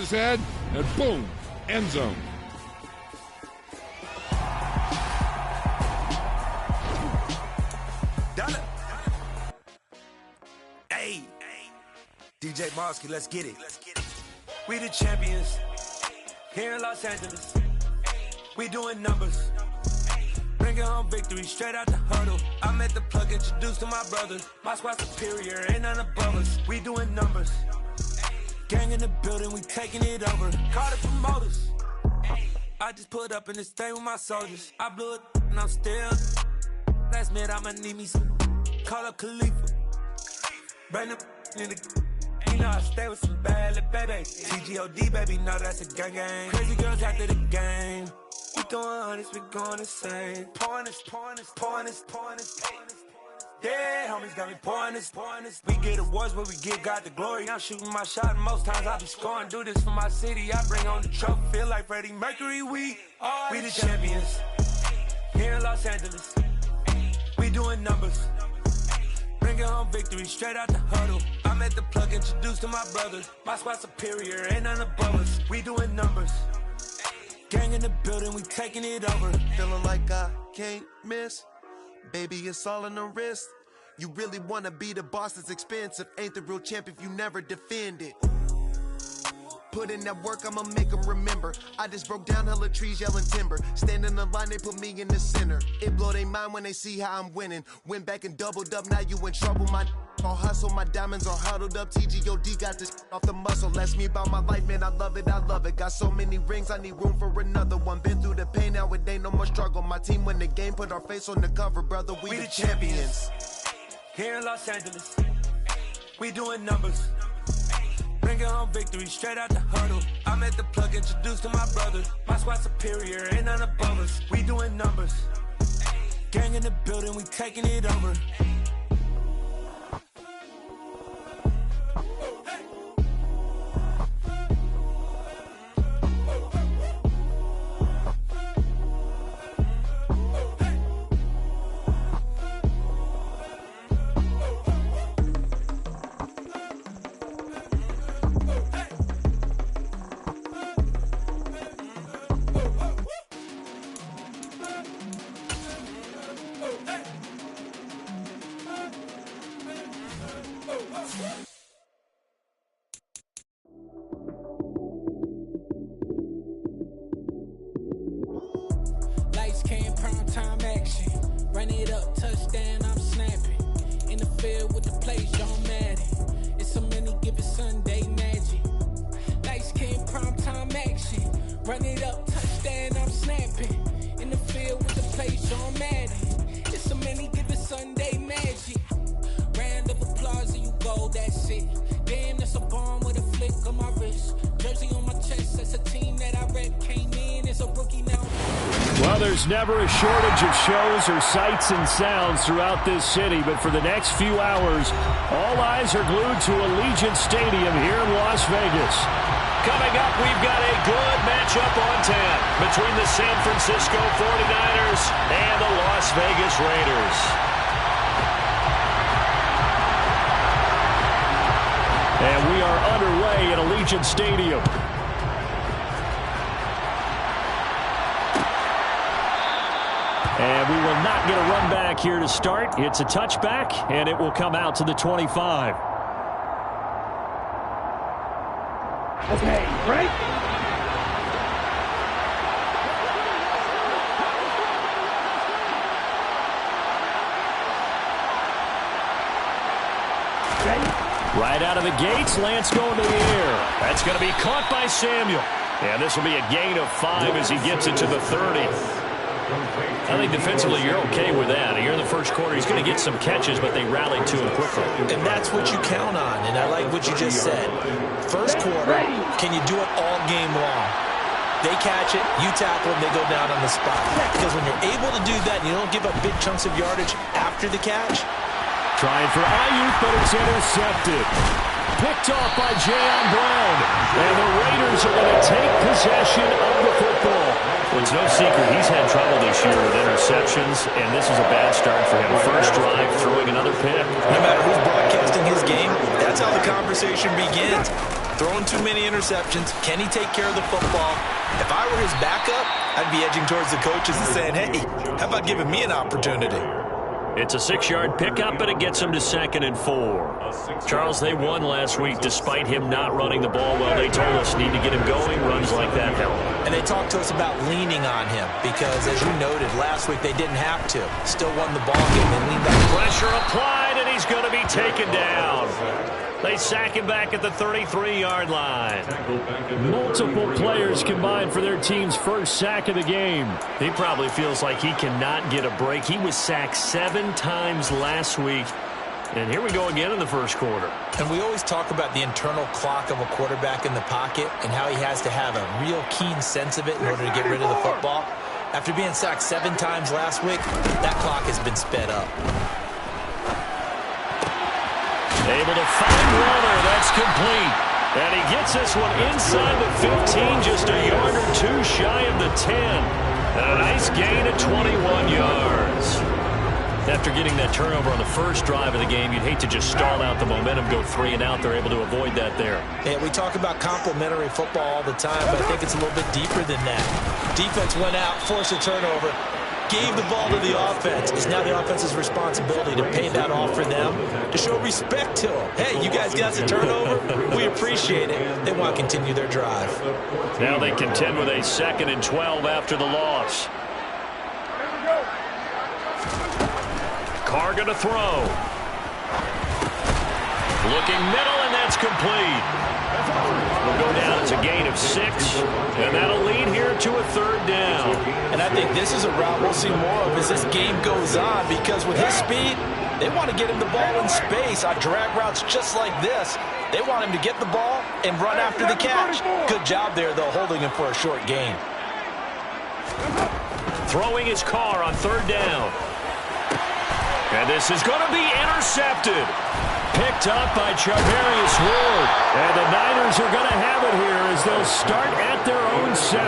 his head, and boom, end zone. Hey, DJ Marsky, let's get it. We the champions here in Los Angeles. We doing numbers. Bringing home victory straight out the huddle. I met the plug, introduced to my brothers. My squad superior, ain't none above us. We doing numbers. Gang in the building, we taking it over. Call the promoters. I just put up in this thing with my soldiers. I blew it and I'm still. Last minute I'ma need me some. Call up Khalifa. Bring them in the. You know I stay with some bad little baby. TGOD baby, know that's a gang gang. Crazy girls after the game. We doing honest, we going insane. Pouring this. Yeah, homies got me pouring this. We get awards, but we give God the glory. I'm shooting my shot, and most times I be scoring. Do this for my city, I bring on the trophy. Feel like Freddie Mercury, we the champions here in Los Angeles. We doing numbers. Bringing home victory straight out the huddle. I met the plug, introduced to my brothers. My squad superior, ain't none above us. We doing numbers. Gang in the building, we taking it over. Feeling like I can't miss. Baby, it's all in the wrist. You really wanna be the boss, it's expensive. Ain't the real champ if you never defend it. Put in that work, I'ma make them remember. I just broke down hella trees, yelling timber. Stand in the line, they put me in the center. It blow their mind when they see how I'm winning. Went back and doubled up, now you in trouble. My all hustle, my diamonds are huddled up. TGOD got this off the muscle. Ask me about my life, man, I love it. Got so many rings, I need room for another one. Been through the pain, now it ain't no more struggle. My team win the game, put our face on the cover, brother. We the champions. Here in Los Angeles, we doing numbers. Bringing home victory straight out the huddle. I met the plug, introduced to my brothers. My squad superior, ain't none above us. We doing numbers. Gang in the building, we taking it over. Lights came, prime time action. Run it up, touchdown, I'm snapping. In the field with the plays, John Madden. It's so many given Sunday magic. Lights came, prime time action. Run it up, touchdown, I'm snapping. In the field with the plays, John Madden. It's so many given Sunday magic. Round of applause and you go, that's it. Damn, that's a bomb with a flick on my wrist. Jersey on my chest, that's a team that I rep. Came in as a rookie now. Well, there's never a shortage of shows or sights and sounds throughout this city, but for the next few hours, all eyes are glued to Allegiant Stadium here in Las Vegas. Coming up, we've got a good matchup on tap between the San Francisco 49ers and the Las Vegas Raiders. And we are underway at Allegiant Stadium. And we will not get a run back here to start. It's a touchback, and it will come out to the 25. Okay, right? Right out of the gates, Lance going to the air. That's going to be caught by Samuel. And this will be a gain of 5 as he gets it to the 30. I think defensively you're okay with that. Here in the first quarter, he's going to get some catches, but they rallied to him quickly. And that's what you count on, and I like what you just said. First quarter, can you do it all game long? They catch it, you tackle them, they go down on the spot. Because when you're able to do that, and you don't give up big chunks of yardage after the catch. Trying for Ayuk, but it's intercepted. Picked off by Jayon Brown. And the Raiders are going to take possession of the football. Well, it's no secret he's had trouble this year with interceptions, and this is a bad start for him. First drive, throwing another pick. No matter who's broadcasting his game, that's how the conversation begins. throwing too many interceptions. Can he take care of the football? If I were his backup, I'd be edging towards the coaches and saying, hey, how about giving me an opportunity? It's a 6-yard pickup, and it gets him to 2nd and 4. Charles, they won last week despite him not running the ball well. They told us need to get him going. Runs like that help. And they talked to us about leaning on him because, as you noted, last week they didn't have to. Still won the ball game. They leaned on. Pressure applied, and he's going to be taken down. They sack him back at the 33-yard line. Multiple players combined for their team's first sack of the game. He probably feels like he cannot get a break. He was sacked 7 times last week. And here we go again in the first quarter. And we always talk about the internal clock of a quarterback in the pocket and how he has to have a real keen sense of it in order to get rid of the football. After being sacked 7 times last week, that clock has been sped up. Able to find Runner. That's complete. And he gets this one inside the 15, just a yard or 2 shy of the 10. And a nice gain of 21 yards. After getting that turnover on the first drive of the game, you'd hate to just stall out the momentum, go 3 and out. They're able to avoid that there. Yeah, we talk about complementary football all the time, but I think it's a little bit deeper than that. Defense went out, forced a turnover, gave the ball to the offense. It's now the offense's responsibility to pay that off for them, to show respect to them. Hey, you guys got the turnover? We appreciate it. They want to continue their drive. Now they contend with a 2nd and 12 after the loss. Carr going to throw. Looking middle, and that's complete. We'll go down. It's a gain of 6, and that'll lead here to a 3rd down. And I think this is a route we'll see more of as this game goes on, because with his speed, they want to get him the ball in space on drag routes just like this. They want him to get the ball and run after the catch. Good job there, though, holding him for a short gain. Throwing his Carr on 3rd down. And this is going to be intercepted. Picked up by Charvarius Ward. And the Niners are going to have it here as they'll start at their own 7.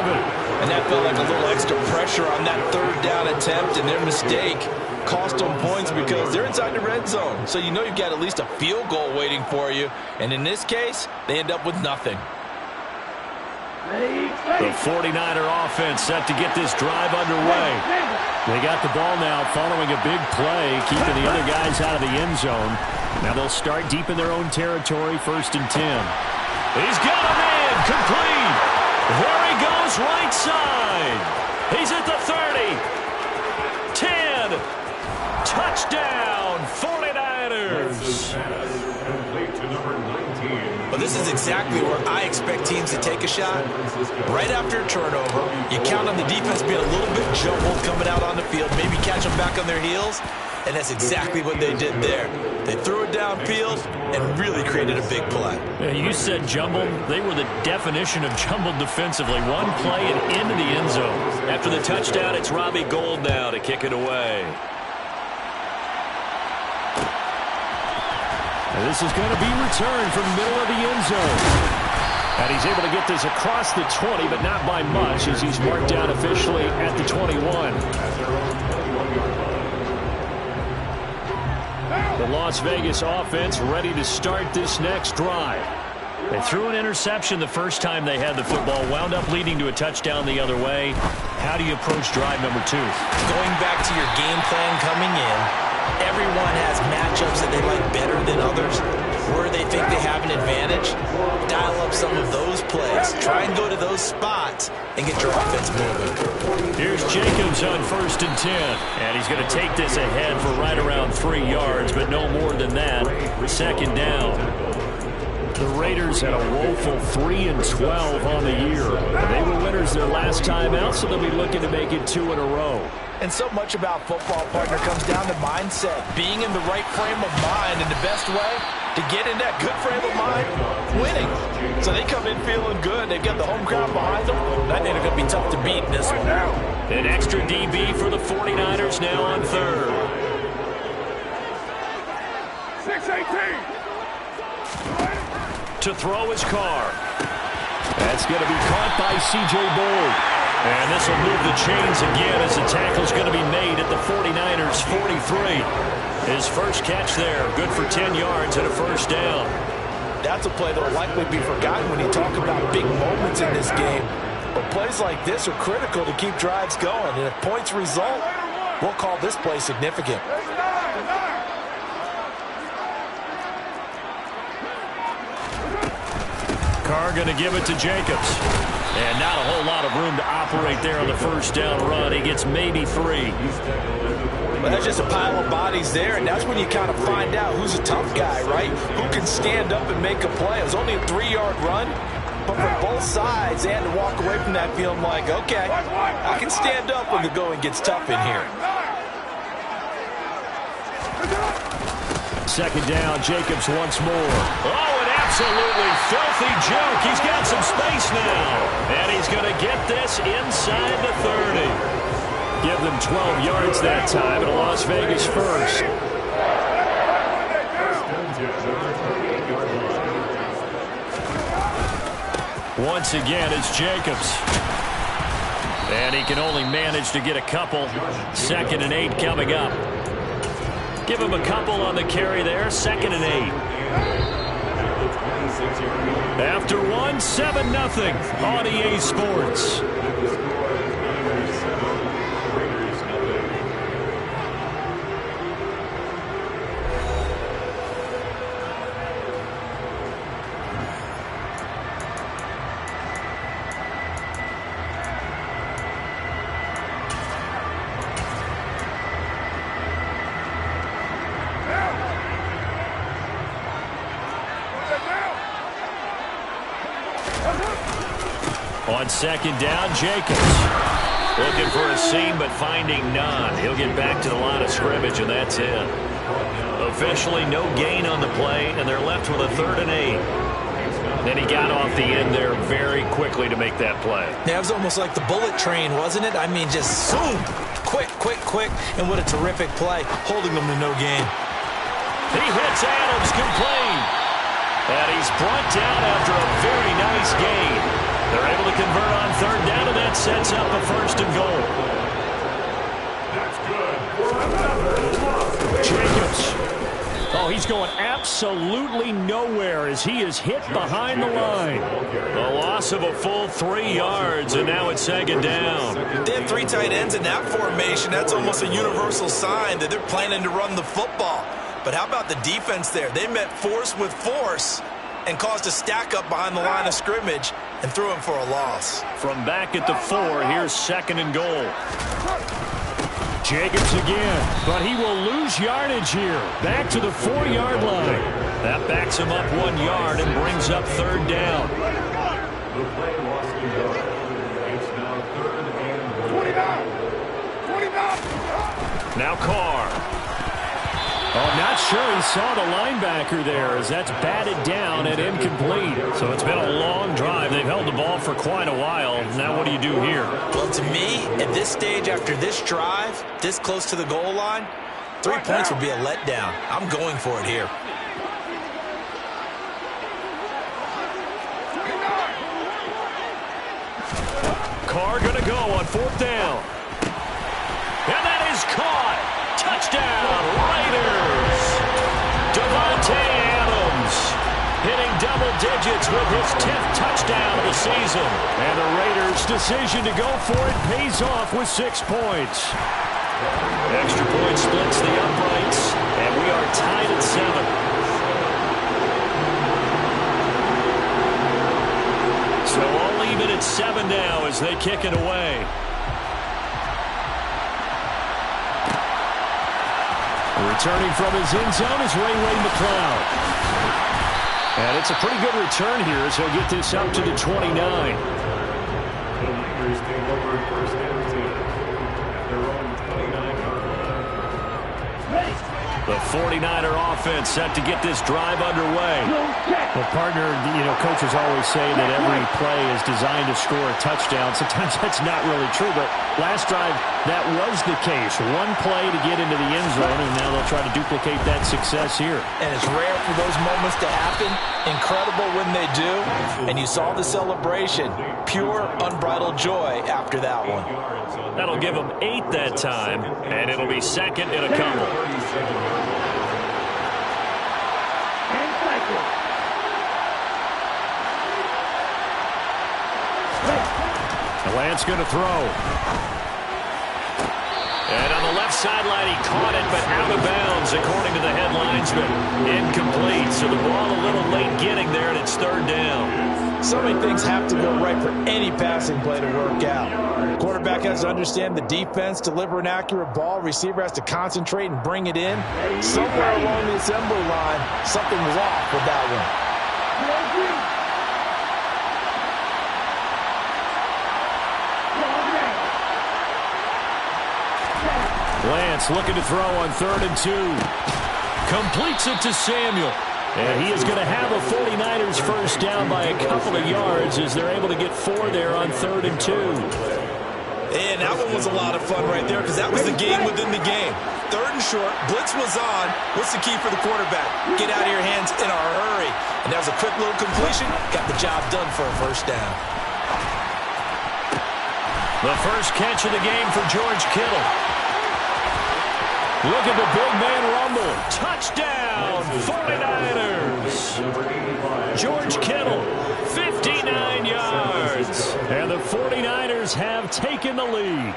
And that felt like a little extra pressure on that 3rd down attempt, and their mistake cost them points because they're inside the red zone. So you know you've got at least a field goal waiting for you. And in this case, they end up with nothing. The 49er offense set to get this drive underway. They got the ball now following a big play, keeping the other guys out of the end zone. Now they'll start deep in their own territory, 1st and 10. He's got a man, complete. There he goes, right side. He's at the 30. 10. Touchdown, 49ers. Well, this is exactly where I expect teams to take a shot. Right after a turnover, you count on the defense being a little bit jumbled coming out on the field, maybe catch them back on their heels, and that's exactly what they did there. They threw it downfield and really created a big play. Yeah, you said jumbled. They were the definition of jumbled defensively. One play and into the end zone. After the touchdown, it's Robbie Gould now to kick it away. And this is going to be returned from the middle of the end zone. And he's able to get this across the 20, but not by much as he's marked down officially at the 21. The Las Vegas offense ready to start this next drive. They threw an interception the first time they had the football, wound up leading to a touchdown the other way. How do you approach drive number 2? Going back to your game plan coming in, everyone has matchups that they like better than others. Where they think they have an advantage, dial up some of those plays. Try and go to those spots and get your offense moving. Here's Jacobs on 1st and 10. And he's going to take this ahead for right around 3 yards, but no more than that. 2nd down. The Raiders had a woeful 3 and 12 on the year. They were winners their last time out, so they'll be looking to make it 2 in a row. And so much about football, partner, comes down to mindset. Being in the right frame of mind, and the best way to get in that good frame of mind, winning. So they come in feeling good. They've got the home crowd behind them. I think they're going to be tough to beat in this one. An extra DB for the 49ers now on 3rd. 6-18. To throw his Carr. That's going to be caught by C.J. Board. And this will move the chains again as the tackle's going to be made at the 49ers' 43. His first catch there, good for 10 yards and a 1st down. That's a play that will likely be forgotten when you talk about big moments in this game. But plays like this are critical to keep drives going. And if points result, we'll call this play significant. Carr going to give it to Jacobs. And not a whole lot of room to operate there on the first down run. He gets maybe 3. Well, that's just a pile of bodies there, and that's when you kind of find out who's a tough guy, right? Who can stand up and make a play. It was only a 3-yard run, but for both sides, they had to walk away from that feeling like, okay, I can stand up when the going gets tough in here. Second down, Jacobs once more. Oh, an absolutely filthy juke. He's got some space now. And he's going to get this inside the 30. Give them 12 yards that time, and a Las Vegas first. Once again, it's Jacobs. And he can only manage to get a couple. 2nd and 8 coming up. Give him a couple on the carry there. 2nd and 8. After 1, 7-0 on EA Sports. On 2nd down, Jacobs. Looking for a seam, but finding none. He'll get back to the line of scrimmage, and that's it. Officially, no gain on the play, and they're left with a 3rd and 8. Then he got off the end there very quickly to make that play. Yeah, it was almost like the bullet train, wasn't it? I mean, just zoom. Quick, quick, quick. And what a terrific play, holding them to no gain. He hits Adams, complete. And he's brought down after a very nice gain. They're able to convert on 3rd down, and that sets up a 1st and goal. That's good. Jacobs. Oh, he's going absolutely nowhere as he is hit behind the line. A loss of a full 3 yards, and now it's 2nd down. They have 3 tight ends in that formation. That's almost a universal sign that they're planning to run the football. But how about the defense there? They met force with force and caused a stack up behind the line of scrimmage and threw him for a loss. From back at the 4, here's 2nd and goal. Jacobs again, but he will lose yardage here. Back to the 4-yard line. That backs him up 1 yard and brings up 3rd down. The play lost 2 yards. It's now 3rd and 29. Now Carr. Oh, not sure he saw the linebacker there as that's batted down and incomplete. So it's been a long drive. They've held the ball for quite a while. Now what do you do here? Well, to me, at this stage after this drive, this close to the goal line, 3 points would be a letdown. I'm going for it here. Carr going to go on 4th down. And that is caught. Touchdown, Raiders. Devontae Adams hitting double digits with his 10th touchdown of the season. And the Raiders' decision to go for it pays off with 6 points. Extra point splits the uprights, and we are tied at 7. So all even at 7 now as they kick it away. Returning from his end zone is Ray McLeod. And it's a pretty good return here as he'll get this up to the 29. The Lakers take over 1st and 10 at their own 29-yard line. The 49er offense set to get this drive underway. Well, partner, coaches always say that every play is designed to score a touchdown. Sometimes that's not really true, but last drive, that was the case. 1 play to get into the end zone, and now they'll try to duplicate that success here. And it's rare for those moments to happen. Incredible when they do. And you saw the celebration. Pure, unbridled joy after that one. That'll give them 8 that time, and it'll be 2nd and a couple. Lance going to throw. And on the left sideline, he caught it, but out of bounds, according to the head linesman. Incomplete, so the ball a little late getting there, and it's third down. So many things have to go right for any passing play to work out. Quarterback has to understand the defense, deliver an accurate ball. Receiver has to concentrate and bring it in. Somewhere along the assembly line, something was off with that one. Lance looking to throw on 3rd and 2. Completes it to Samuel. And he is going to have a 49ers first down by a couple of yards as they're able to get 4 there on 3rd and 2. And that one was a lot of fun right there because that was the game within the game. 3rd and short, blitz was on. What's the key for the quarterback? Get out of your hands in a hurry. And that was a quick little completion. Got the job done for a first down. The first catch of the game for George Kittle. Look at the big man rumble. Touchdown, 49ers. George Kittle, 59 yards. And the 49ers have taken the lead.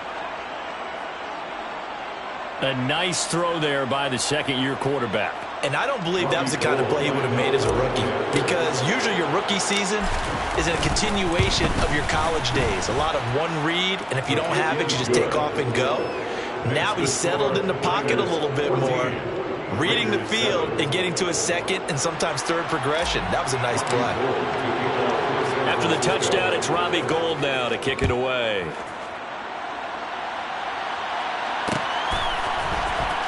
A nice throw there by the second-year quarterback. And I don't believe that was the kind of play he would have made as a rookie, because usually your rookie season is a continuation of your college days. A lot of one read, and if you don't have it, you just take off and go. Now he's settled in the pocket a little bit more, reading the field and getting to his second and sometimes third progression. That was a nice play. After the touchdown, it's Robbie Gould now to kick it away.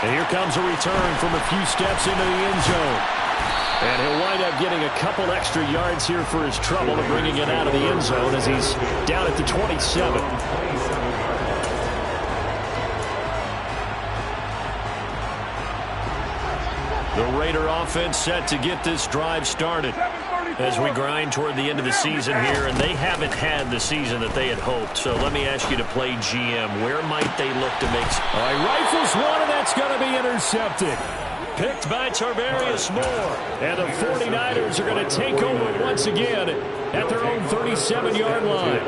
And here comes a return from a few steps into the end zone. And he'll wind up getting a couple extra yards here for his trouble of bringing it out of the end zone as he's down at the 27. The Raider offense set to get this drive started as we grind toward the end of the season here, and they haven't had the season that they had hoped. So let me ask you to play GM. Where might they look to make... All right, rifles one, and that's going to be intercepted. Picked by Tarvarius Moore. And the 49ers are going to take over once again at their own 37-yard line.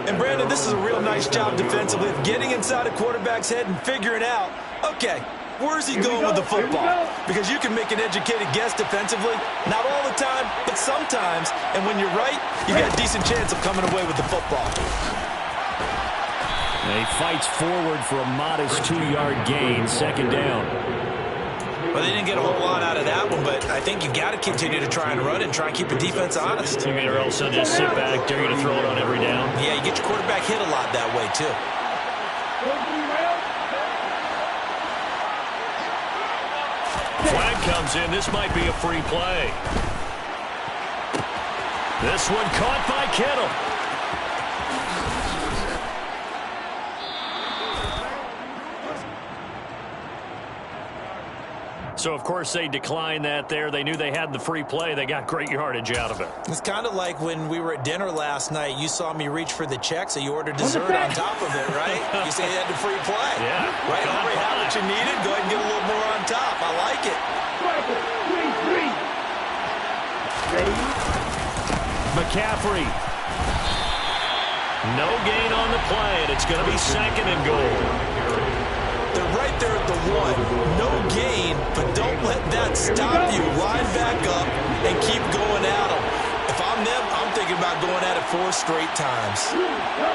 And, Brandon, this is a real nice job defensively of getting inside a quarterback's head and figuring out, okay, where's he going with the football? Because you can make an educated guess defensively. Not all the time, but sometimes. And when you're right, you got a decent chance of coming away with the football. And he fights forward for a modest 2-yard gain, second down. Well, they didn't get a whole lot out of that one, but I think you got to continue to try and run and try and keep the defense honest. You mean, or else they'll just sit back, dare you to throw it on every down? Yeah, you get your quarterback hit a lot that way, too. Flag comes in. This might be a free play. This one caught by Kittle. So, of course, they declined that there. They knew they had the free play. They got great yardage out of it. It's kind of like when we were at dinner last night. You saw me reach for the check, so you ordered dessert on top of it, right? You say you had the free play. Yeah. Right? You already had what you needed. Go ahead and get a little more on top. I like it. McCaffrey. No gain on the play, and it's going to be second and goal. They're right there at the 1. No gain, but don't let that stop you. Line back up and keep going at them. If I'm them, I'm thinking about going at it 4 straight times.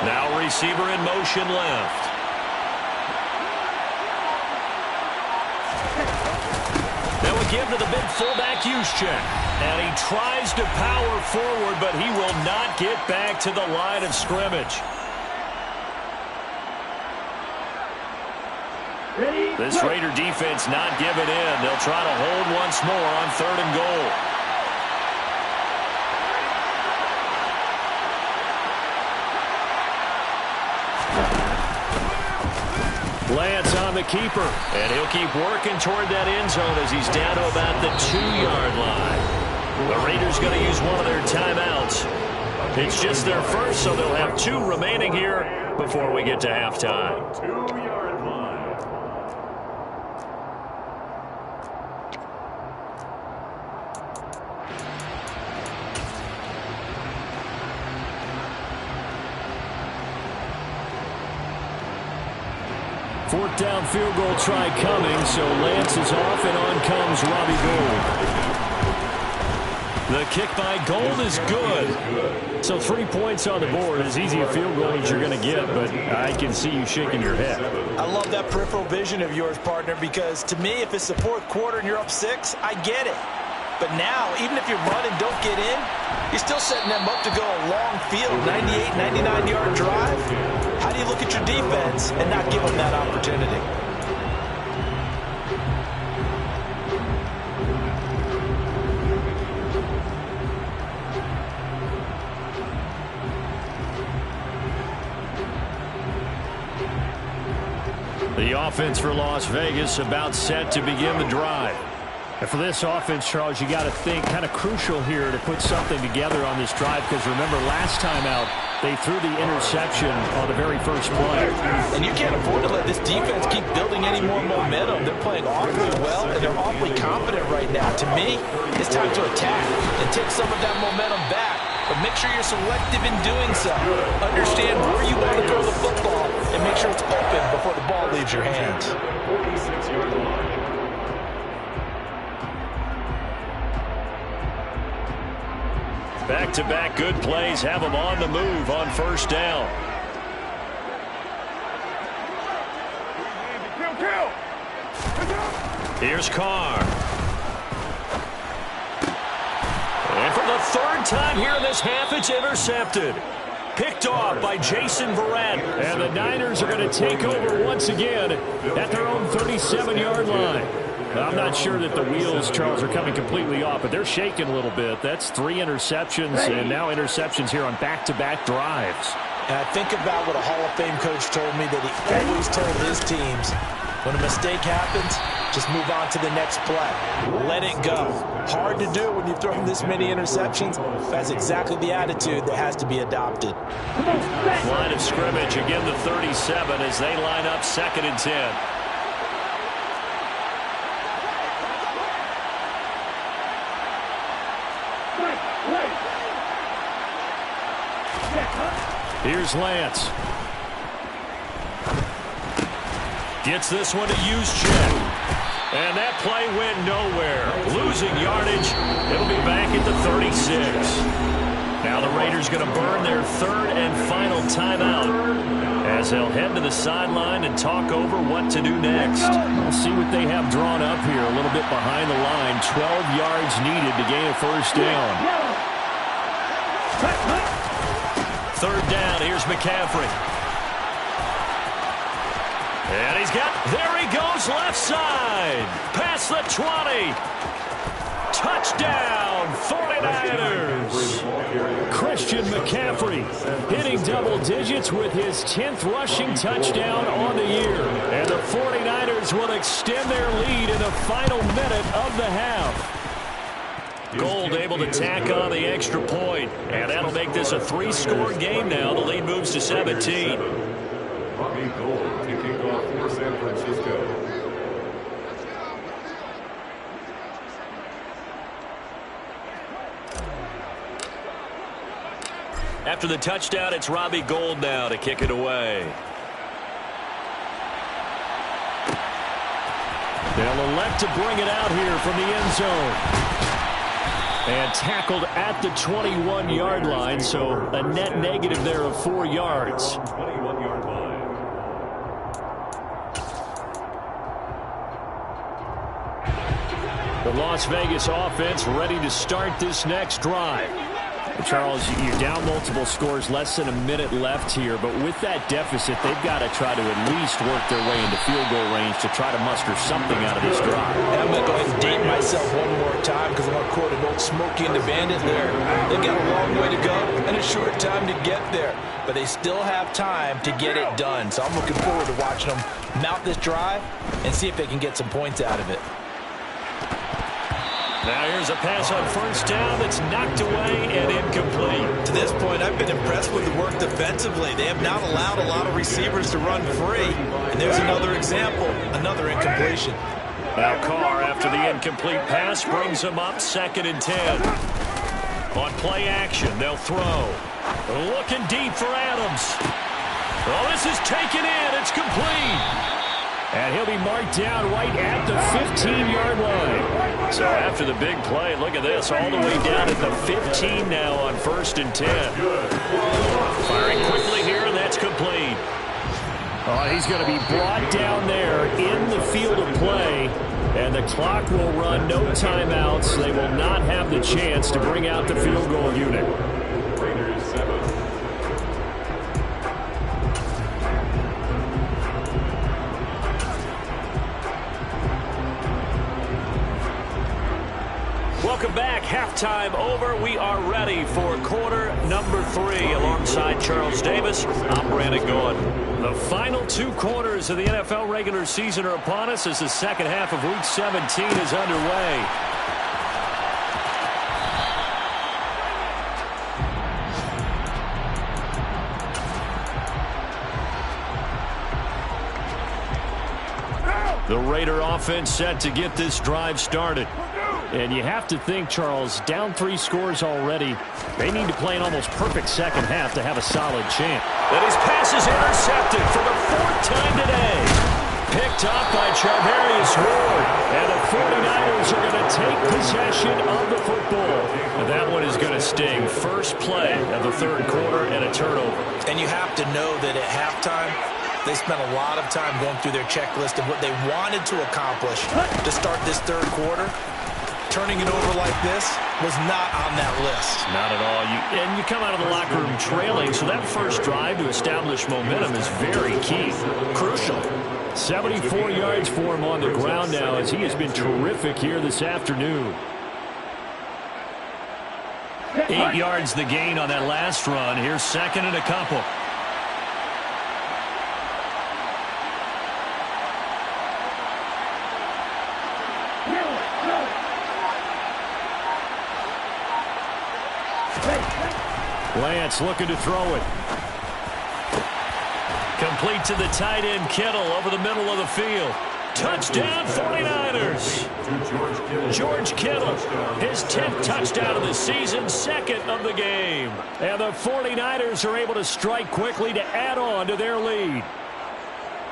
Now receiver in motion left. Now we give to the big fullback Juszczyk. And he tries to power forward, but he will not get back to the line of scrimmage. This Raider defense not giving in. They'll try to hold once more on 3rd and goal. Lance on the keeper, and he'll keep working toward that end zone as he's down to about the 2-yard line. The Raiders going to use one of their timeouts. It's just their first, so they'll have 2 remaining here before we get to halftime. 2-yard line. Fourth down field goal try coming, so Lance is off, and on comes Robbie Gould. The kick by Gould is good. So 3 points on the board, as easy a field goal as you're going to get, but I can see you shaking your head. I love that peripheral vision of yours, partner, because to me, if it's the fourth quarter and you're up 6, I get it. But now, even if you run and don't get in, you're still setting them up to go a long field, 98, 99-yard drive. How do you look at your defense and not give them that opportunity? The offense for Las Vegas about set to begin the drive. And for this offense, Charles, you got to think kind of crucial here to put something together on this drive, because remember last time out they threw the interception on the very first play. And you can't afford to let this defense keep building any more momentum. They're playing awfully well, and they're awfully confident right now. To me, it's time to attack and take some of that momentum back. But make sure you're selective in doing so. Understand where you want to throw the football and make sure it's open before the ball leaves your hands. 46-yard line. Back-to-back good plays have them on the move on first down. Here's Carr. And for the third time here in this half, it's intercepted. Picked off by Jason Verrett. And the Niners are going to take over once again at their own 37-yard line. I'm not sure that the wheels, Charles, are coming completely off, but they're shaking a little bit. That's 3 interceptions, and now interceptions here on back-to-back drives. And I think about what a Hall of Fame coach told me, that he always told his teams, when a mistake happens, just move on to the next play. Let it go. Hard to do when you've thrown this many interceptions. That's exactly the attitude that has to be adopted. Line of scrimmage, again the 37 as they line up 2nd and 10. Here's Lance. Gets this one to Juszczyk. And that play went nowhere. Losing yardage. It'll be back at the 36. Now the Raiders going to burn their 3rd and final timeout as they'll head to the sideline and talk over what to do next. We'll see what they have drawn up here a little bit behind the line. 12 yards needed to gain a first down. 3rd down, here's McCaffrey. And he's got, there he goes, left side. Past the 20. Touchdown, 49ers. Christian McCaffrey hitting double digits with his 10th rushing touchdown on the year. And the 49ers will extend their lead in the final minute of the half. Gould able to tack on the extra point, and that'll make this a 3-score game now. The lead moves to 17. Robbie Gould kicking off for San Francisco. After the touchdown, it's Robbie Gould now to kick it away. They'll elect to bring it out here from the end zone. And tackled at the 21-yard line, so a net negative there of 4 yards. 21-yard line. The Las Vegas offense ready to start this next drive. Charles, you're down multiple scores, less than a minute left here, but with that deficit, they've got to try to at least work their way into field goal range to try to muster something out of this drive. I'm going to go ahead and date myself one more time because I'm going to quote an old Smokey and the Bandit there. They've got a long way to go and a short time to get there, but they still have time to get it done. So I'm looking forward to watching them mount this drive and see if they can get some points out of it. Now here's a pass on first down that's knocked away and incomplete. To this point, I've been impressed with the work defensively. They have not allowed a lot of receivers to run free. And there's another example, another incompletion. Now Carr, after the incomplete pass, brings him up 2nd and 10. On play action, they'll throw. Looking deep for Adams. Oh, this is taken in. It's complete. And he'll be marked down right at the 15-yard line. So after the big play, look at this, all the way down at the 15 now on 1st and 10. Firing quickly here, and that's complete. Oh, he's going to be brought down there in the field of play, and the clock will run, no timeouts. They will not have the chance to bring out the field goal unit. Raiders 7. Welcome back. Halftime over. We are ready for quarter number 3. Alongside Charles Davis, I'm Brandon Gaudin. The final 2 quarters of the NFL regular season are upon us as the second half of Week 17 is underway. The Raider offense set to get this drive started. And you have to think, Charles, down 3 scores already. They need to play an almost perfect second half to have a solid chance. And his pass is intercepted for the 4th time today. Picked up by Charvarius Ward. And the 49ers are going to take possession of the football. And that one is going to sting. First play of the 3rd quarter and a turnover. And you have to know that at halftime, they spent a lot of time going through their checklist of what they wanted to accomplish to start this 3rd quarter. Turning it over like this was not on that list. Not at all. And you come out of the locker room trailing, so that first drive to establish momentum is very key. Crucial. 74 yards for him on the ground now as he has been terrific here this afternoon. 8 yards the gain on that last run. Here's 2nd and a couple. Lance looking to throw it. Complete to the tight end, Kittle, over the middle of the field. Touchdown, 49ers. George Kittle, his 10th touchdown of the season, 2nd of the game. And the 49ers are able to strike quickly to add on to their lead.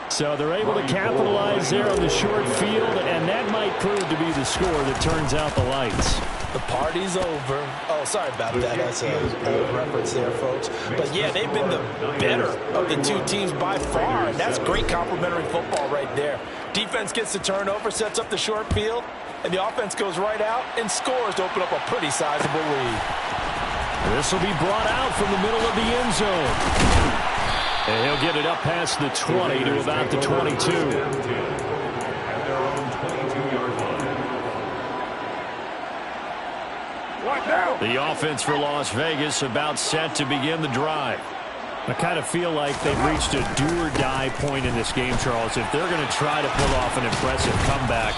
So they're able to capitalize there on the short field, and that might prove to be the score that turns out the lights. The party's over. Oh, sorry about that. That's a old reference there, folks. But, yeah, they've been the better of the 2 teams by far, and that's great complementary football right there. Defense gets the turnover, sets up the short field, and the offense goes right out and scores to open up a pretty sizable lead. This will be brought out from the middle of the end zone. And he'll get it up past the 20 to about the 22. At their own 22-yard line. The offense for Las Vegas about set to begin the drive. I kind of feel like they've reached a do-or-die point in this game, Charles. If they're going to try to pull off an impressive comeback,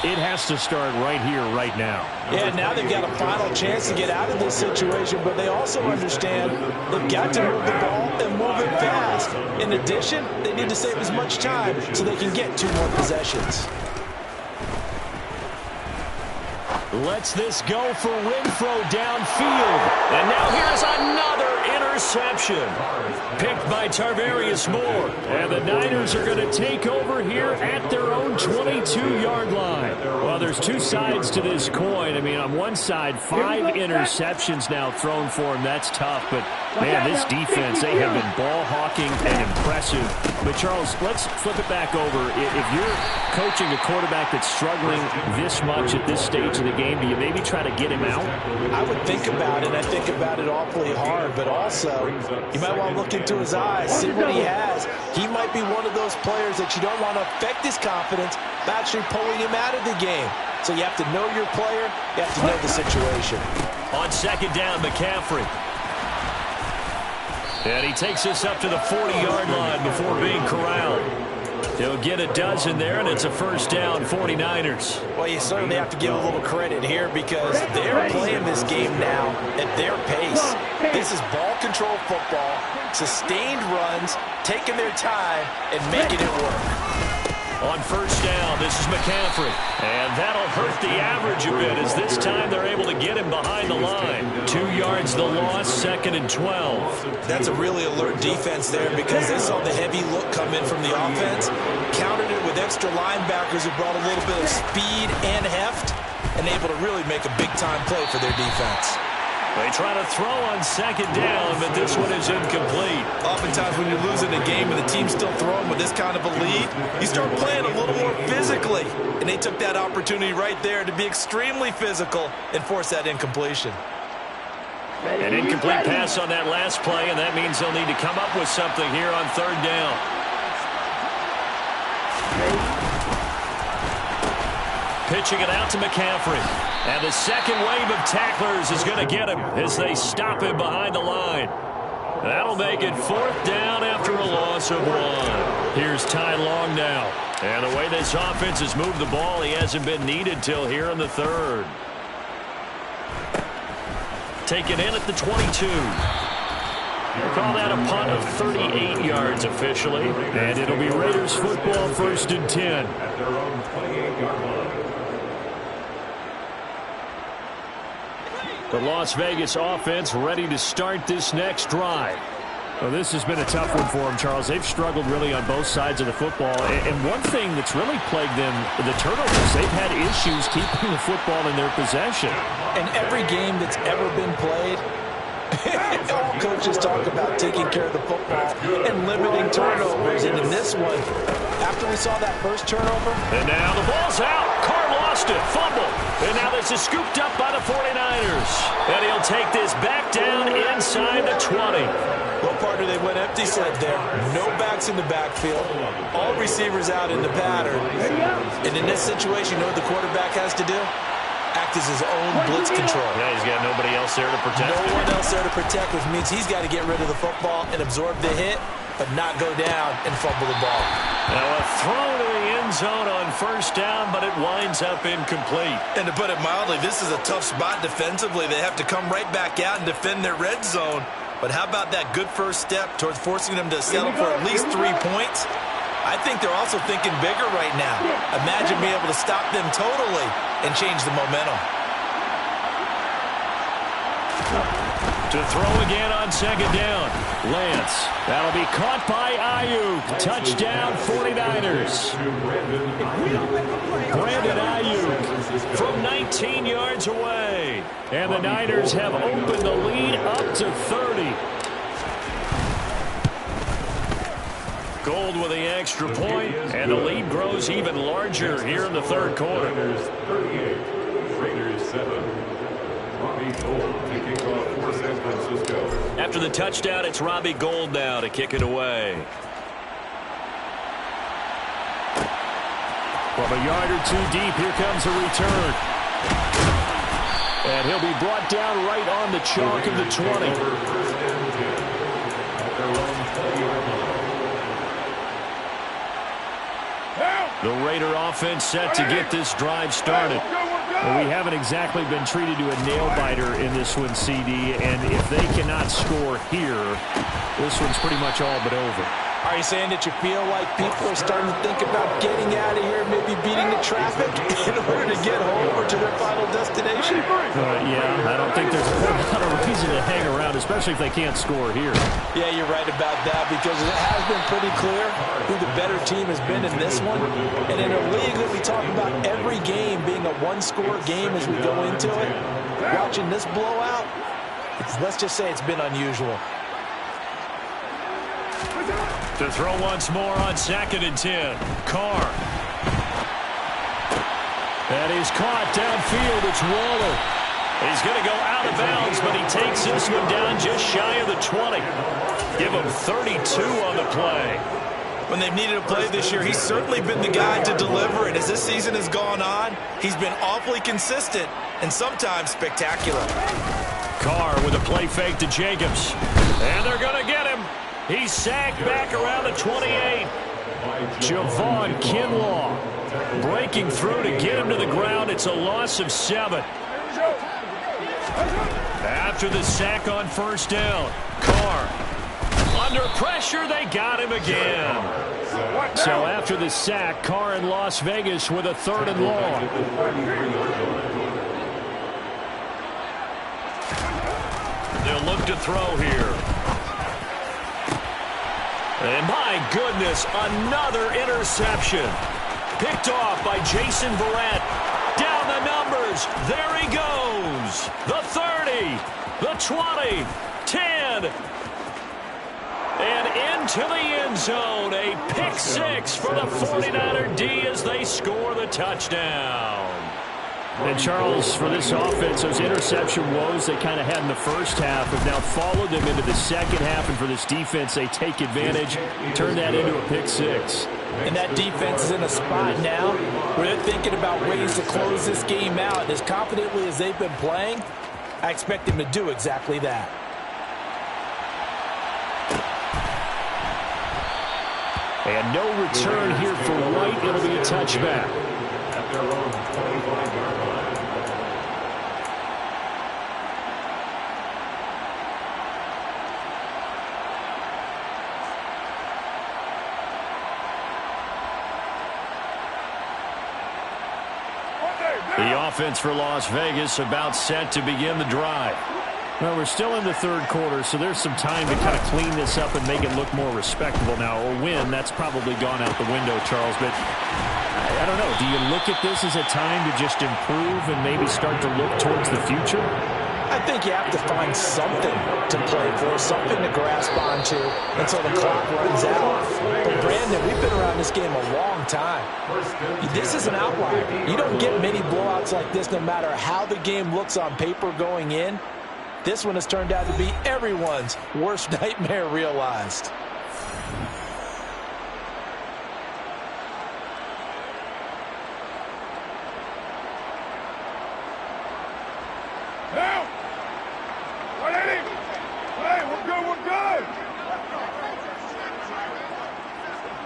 it has to start right here, right now. Yeah, now they've got a final chance to get out of this situation, but they also understand they've got to move the ball and move it fast. In addition, they need to save as much time so they can get 2 more possessions. Lets this go for Renfro downfield. And now here's another interception. Picked by Tarvarius Moore. And the Niners are going to take over here at their own 22-yard line. Well, there's 2 sides to this coin. I mean, on one side, 5 interceptions now thrown for him. That's tough. But, man, this defense, they have been ball hawking and impressive. But, Charles, let's flip it back over. If you're coaching a quarterback that's struggling this much at this stage of the game, do you maybe try to get him out? I would think about it. I think about it awfully hard. But also, you might want to look into his eyes, see what he has. He might be one of those players that you don't want to affect his confidence by actually pulling him out of the game. So you have to know your player. You have to know the situation. On 2nd down, McCaffrey. And he takes us up to the 40-yard line before being corralled. He'll get a dozen there, and it's a 1st down, 49ers. Well, you certainly have to give a little credit here because they're playing this game now at their pace. This is ball control football, sustained runs, taking their time, and making it work. On first down, this is McCaffrey. And that'll hurt the average a bit as this time they're able to get him behind the line. 2 yards the loss, 2nd and 12. That's a really alert defense there because they saw the heavy look come in from the offense, countered it with extra linebackers who brought a little bit of speed and heft, and able to really make a big-time play for their defense. They try to throw on 2nd down, but this one is incomplete. Oftentimes when you're losing a game and the team's still throwing with this kind of a lead, you start playing a little more physically. And they took that opportunity right there to be extremely physical and force that incompletion. An incomplete pass on that last play, and that means they'll need to come up with something here on 3rd down. Pitching it out to McCaffrey. And the second wave of tacklers is going to get him as they stop him behind the line. That'll make it 4th down after a loss of 1. Here's Ty Long now. And the way this offense has moved the ball, he hasn't been needed till here in the 3rd. Taken in at the 22. We'll call that a punt of 38 yards officially. And it'll be Raiders football, 1st and 10. At their own 28-yard line. The Las Vegas offense ready to start this next drive. Well, this has been a tough one for them, Charles. They've struggled really on both sides of the football. And one thing that's really plagued them, the turnovers. They've had issues keeping the football in their possession. And every game that's ever been played, all coaches talk about taking care of the football and limiting turnovers. And in this one, after we saw that first turnover. And now the ball's out. Carr lost it. Fumble. And now this is scooped up by the 49ers. And he'll take this back down inside the 20. Well, partner, they went empty set there. No backs in the backfield. All receivers out in the pattern. And in this situation, you know what the quarterback has to do? Act as his own blitz control. Yeah, he's got nobody else there to protect. No one else there to protect, which means he's got to get rid of the football and absorb the hit, but not go down and fumble the ball. Now a throw to the end zone on 1st down, but it winds up incomplete. And to put it mildly, this is a tough spot defensively. They have to come right back out and defend their red zone. But how about that good first step towards forcing them to settle for at least 3 points? I think they're also thinking bigger right now. Imagine being able to stop them totally and change the momentum. To throw again on 2nd down. Lance. That'll be caught by Ayuk. Touchdown 49ers. Brandon Ayuk from 19 yards away. And the Niners have opened the lead up to 30. Gold with the extra point, and the lead grows even larger here in the 3rd quarter. Niners 38, Raiders 7. Robbie Gould to kick off for San Francisco. After the touchdown, it's Robbie Gould now to kick it away. From a yard or 2 deep, here comes a return. And he'll be brought down right on the chalk of the 20. First and 10 at their own 20-yard line. The Raider offense set to get this drive started. Well, we haven't exactly been treated to a nail-biter in this one, CD, and if they cannot score here, this one's pretty much all but over. Are you saying that you feel like people are starting to think about getting out of here, maybe beating the traffic in order to get home or to their final destination? Yeah, I don't think there's a whole lot of reason to hang around, especially if they can't score here. Yeah, you're right about that because it has been pretty clear who the better team has been in this one. And in a league that we talk about every game being a one-score game as we go into it, watching this blowout, let's just say it's been unusual. To throw once more on 2nd and 10. Carr. That is caught downfield. It's Waller. He's going to go out of bounds, but he takes this one down just shy of the 20. Give him 32 on the play. When they've needed a play this year, he's certainly been the guy to deliver it. As this season has gone on, he's been awfully consistent and sometimes spectacular. Carr with a play fake to Jacobs. And they're going to get him. He's sacked back around the 28. Javon Kinlaw breaking through to get him to the ground. It's a loss of 7. After the sack on 1st down, Carr Under pressure, they got him again. So after the sack, Carr in Las Vegas with a 3rd and long. They'll look to throw here. And my goodness, another interception. Picked off by Jason Verrett. Down the numbers. There he goes. The 30, the 20, 10. And into the end zone. A pick 6 for the 49er D as they score the touchdown. And Charles, for this offense, those interception woes they kind of had in the first half have now followed them into the second half. And for this defense, they take advantage, turn that into a pick 6. And that defense is in a spot now where they're thinking about ways to close this game out. As confidently as they've been playing, I expect them to do exactly that. And no return here for White. It'll be a touchback. At their own 25-yard line. The offense for Las Vegas about set to begin the drive. Well, we're still in the 3rd quarter, so there's some time to kind of clean this up and make it look more respectable. Now, a win, that's probably gone out the window, Charles, but I don't know. Do you look at this as a time to just improve and maybe start to look towards the future? I think you have to find something to play for, something to grasp onto until the clock runs out. But, Brandon, we've been around this game a long time. This is an outlier. You don't get many blowouts like this no matter how the game looks on paper going in. This one has turned out to be everyone's worst nightmare realized. Now! 180! Hey, we're good, we're good!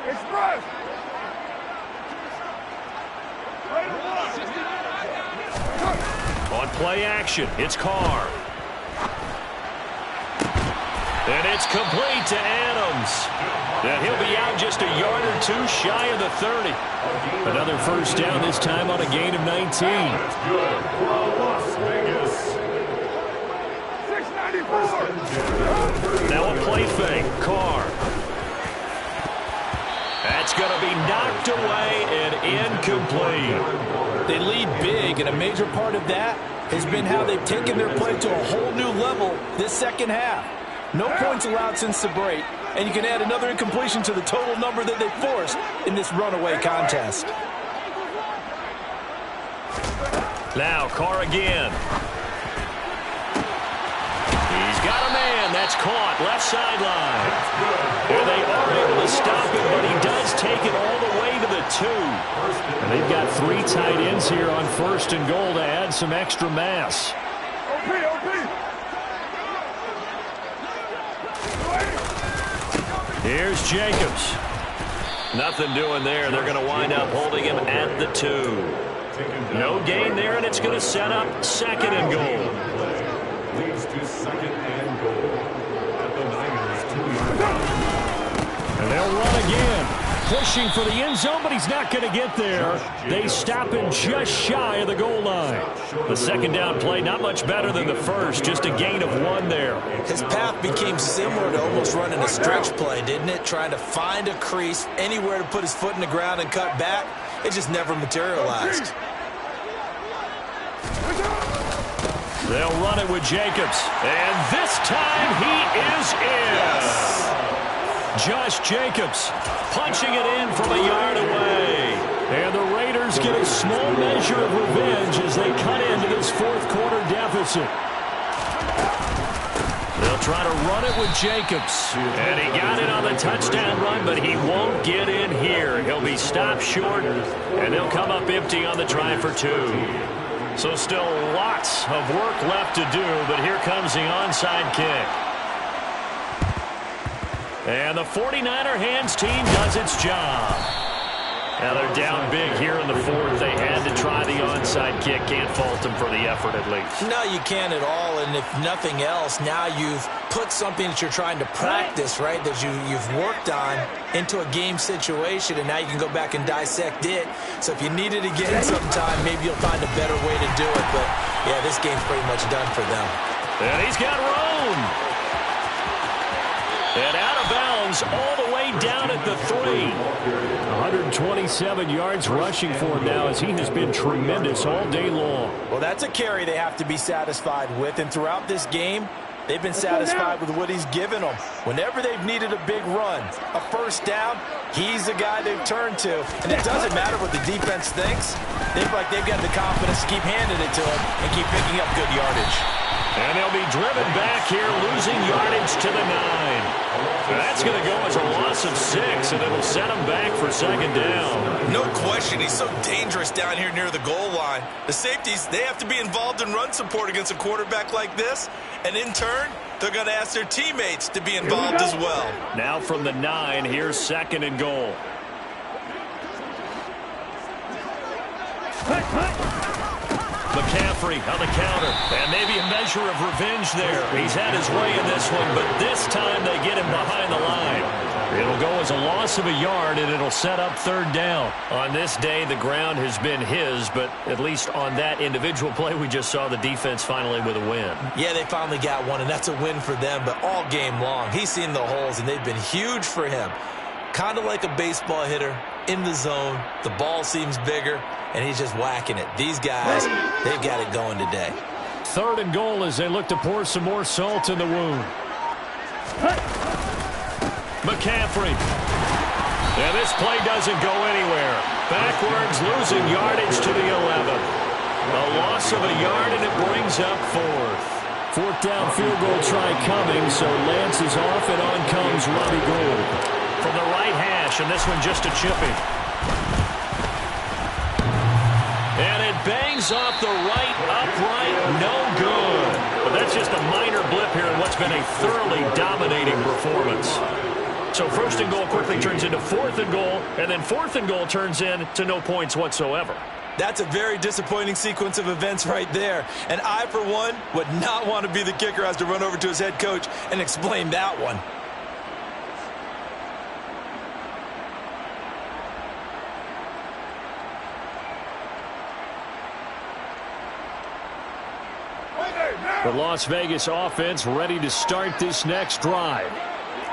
Express! On play action, it's Carr. And it's complete to Adams. And he'll be out just a yard or 2 shy of the 30. Another first down, this time on a gain of 19. That's good for Las Vegas. 694. Now a play fake. Carr. That's going to be knocked away and incomplete. They lead big, and a major part of that has been how they've taken their play to a whole new level this second half. No points allowed since the break, and you can add another incompletion to the total number that they forced in this runaway contest. Now Carr again. He's got a man. That's caught. Left sideline. And they are able to stop him, but he does take it all the way to the 2. And they've got 3 tight ends here on 1st and goal to add some extra mass. Here's Jacobs. Nothing doing there. They're going to wind up holding him at the 2. No gain there, and it's going to set up 2nd and goal. Leads to 2nd and goal. At the Niners' 2-yard line. And they'll run again. Pushing for the end zone, but he's not going to get there. They stop him just shy of the goal line. The second down play, not much better than the first. Just a gain of 1 there. His path became similar to almost running a stretch play, didn't it? Trying to find a crease, anywhere to put his foot in the ground and cut back. It just never materialized. They'll run it with Jacobs. And this time he is in. Josh Jacobs punching it in from a yard away. And the Raiders get a small measure of revenge as they cut into this 4th quarter deficit. They'll try to run it with Jacobs. And he got it on the touchdown run, but he won't get in here. He'll be stopped short, and they'll come up empty on the try for 2. So still lots of work left to do, but here comes the onside kick. And the 49er hands team does its job. Now they're down big here in the fourth. They had to try the onside kick. Can't fault them for the effort at least. No, you can't at all. And if nothing else, now you've put something that you're trying to practice, right, that you've worked on into a game situation, and now you can go back and dissect it. So if you need it again sometime, maybe you'll find a better way to do it. But, yeah, this game's pretty much done for them. And he's got room. And out of bounds all the way down at the 3. 127 yards rushing for him now as he has been tremendous all day long. Well, that's a carry they have to be satisfied with. And throughout this game, they've been satisfied with what he's given them. Whenever they've needed a big run, a first down, he's the guy they've turned to. And it doesn't matter what the defense thinks. They feel like they've got the confidence to keep handing it to him and keep picking up good yardage. And they'll be driven back here, losing yardage to the 9. That's going to go as a loss of 6, and it'll set him back for second down. No question, he's so dangerous down here near the goal line. The safeties, they have to be involved in run support against a quarterback like this, and in turn, they're going to ask their teammates to be involved as well. Now from the 9, here's second and goal. McCaffrey on the counter, and maybe a measure of revenge there. He's had his way in this one, but this time they get him behind the line. It'll go as a loss of a yard, and it'll set up third down. On this day, the ground has been his, but at least on that individual play, we just saw the defense finally with a win. Yeah, they finally got one, and that's a win for them, but all game long, he's seen the holes, and they've been huge for him. Kind of like a baseball hitter in the zone. The ball seems bigger, and he's just whacking it. These guys, they've got it going today. Third and goal as they look to pour some more salt in the wound. McCaffrey. And this play doesn't go anywhere. Backwards, losing yardage to the 11. A loss of a yard, and it brings up fourth. Fourth down field goal try coming, so Lance is off, and on comes Robbie Gould. From the right hash, and this one just a chipping. And it bangs off the right upright, no good. But that's just a minor blip here in what's been a thoroughly dominating performance. So first and goal quickly turns into fourth and goal, and then fourth and goal turns into no points whatsoever. That's a very disappointing sequence of events right there. And I, for one, would not want to be the kicker who has to run over to his head coach and explain that one. The Las Vegas offense ready to start this next drive.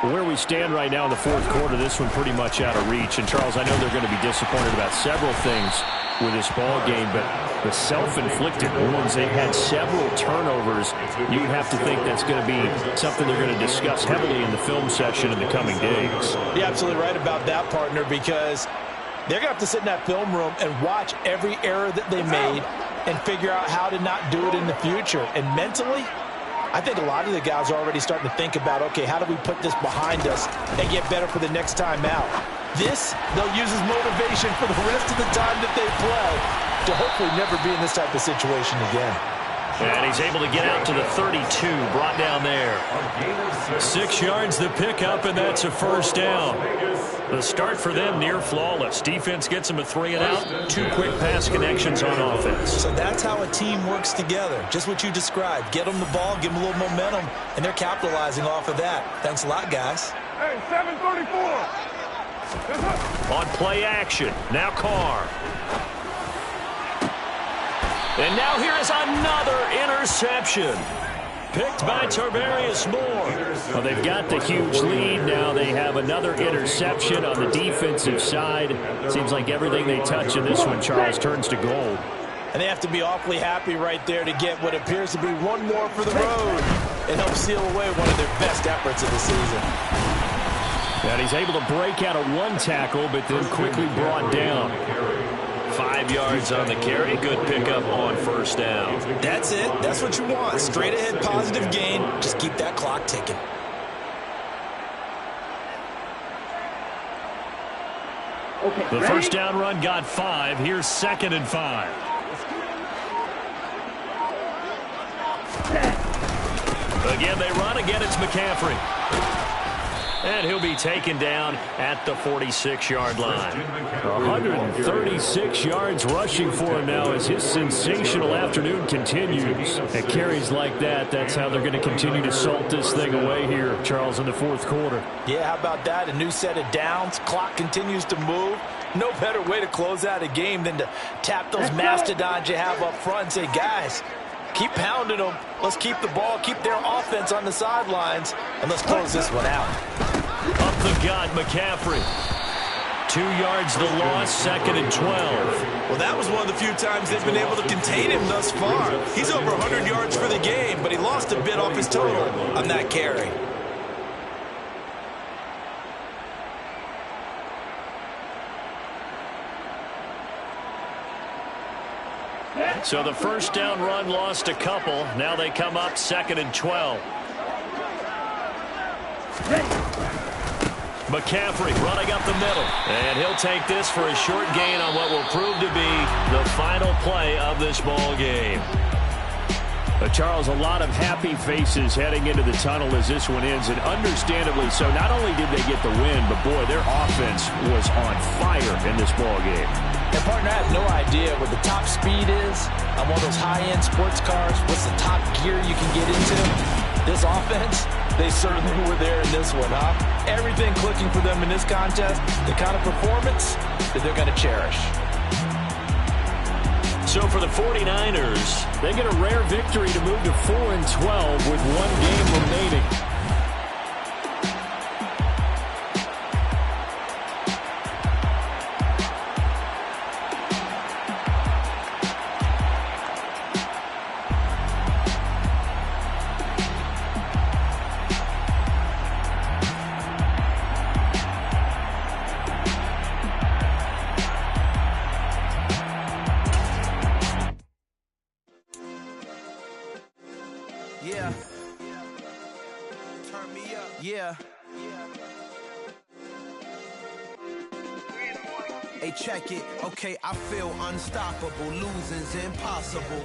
Where we stand right now in the fourth quarter, this one pretty much out of reach. And, Charles, I know they're going to be disappointed about several things with this ball game, but the self-inflicted wounds, they've had several turnovers. You have to think that's going to be something they're going to discuss heavily in the film session in the coming days. You're absolutely right about that, partner, because they're going to have to sit in that film room and watch every error that they made and figure out how to not do it in the future. And mentally, I think a lot of the guys are already starting to think about, okay, how do we put this behind us and get better for the next time out? This, they'll use as motivation for the rest of the time that they play to hopefully never be in this type of situation again. And he's able to get out to the 32, brought down there. 6 yards the pickup, and that's a first down. The start for them near flawless. Defense gets them a 3 and out. 2 quick pass connections on offense. So that's how a team works together. Just what you described. Get them the ball, give them a little momentum, and they're capitalizing off of that. Thanks a lot, guys. Hey, 734. On play action, now Carr. And now here is another interception. Picked by Tarvarius Moore. Well, they've got the huge lead. Now they have another interception on the defensive side. Seems like everything they touch in this one, Charles, turns to gold. And they have to be awfully happy right there to get what appears to be one more for the road. It helps seal away one of their best efforts of the season. And he's able to break out of one tackle, but then quickly brought down. 5 yards on the carry. Good pickup on first down. That's it. That's what you want. Straight ahead positive gain. Just keep that clock ticking. Okay, the first down run got 5. Here's 2nd and 5. Again, they run. Again, it's McCaffrey. And he'll be taken down at the 46-yard line. 136 yards rushing for him now as his sensational afternoon continues. At carries like that, that's how they're going to continue to salt this thing away here, Charles, in the fourth quarter. Yeah, how about that? A new set of downs. Clock continues to move. No better way to close out a game than to tap those mastodons you have up front and say, guys, keep pounding them. Let's keep the ball, keep their offense on the sidelines, and let's close this one out. Up the gut, McCaffrey. 2 yards the loss, 2nd and 12. Well, that was one of the few times they've been able to contain him thus far. He's over 100 yards for the game, but he lost a bit off his total on that carry. So the first down run lost a couple. Now they come up 2nd and 12. McCaffrey running up the middle. And he'll take this for a short gain on what will prove to be the final play of this ball game. Charles, a lot of happy faces heading into the tunnel as this one ends, and understandably so. Not only did they get the win, but boy, their offense was on fire in this ball game. And partner, I have no idea what the top speed is on one of those high-end sports cars. What's the top gear you can get into? This offense, they certainly were there in this one, huh? Everything clicking for them in this contest, the kind of performance that they're going to cherish. So for the 49ers, they get a rare victory to move to 4-12 with one game remaining. Yeah. Turn me up. Yeah. Hey, check it. Okay, I feel unstoppable. Losing's impossible.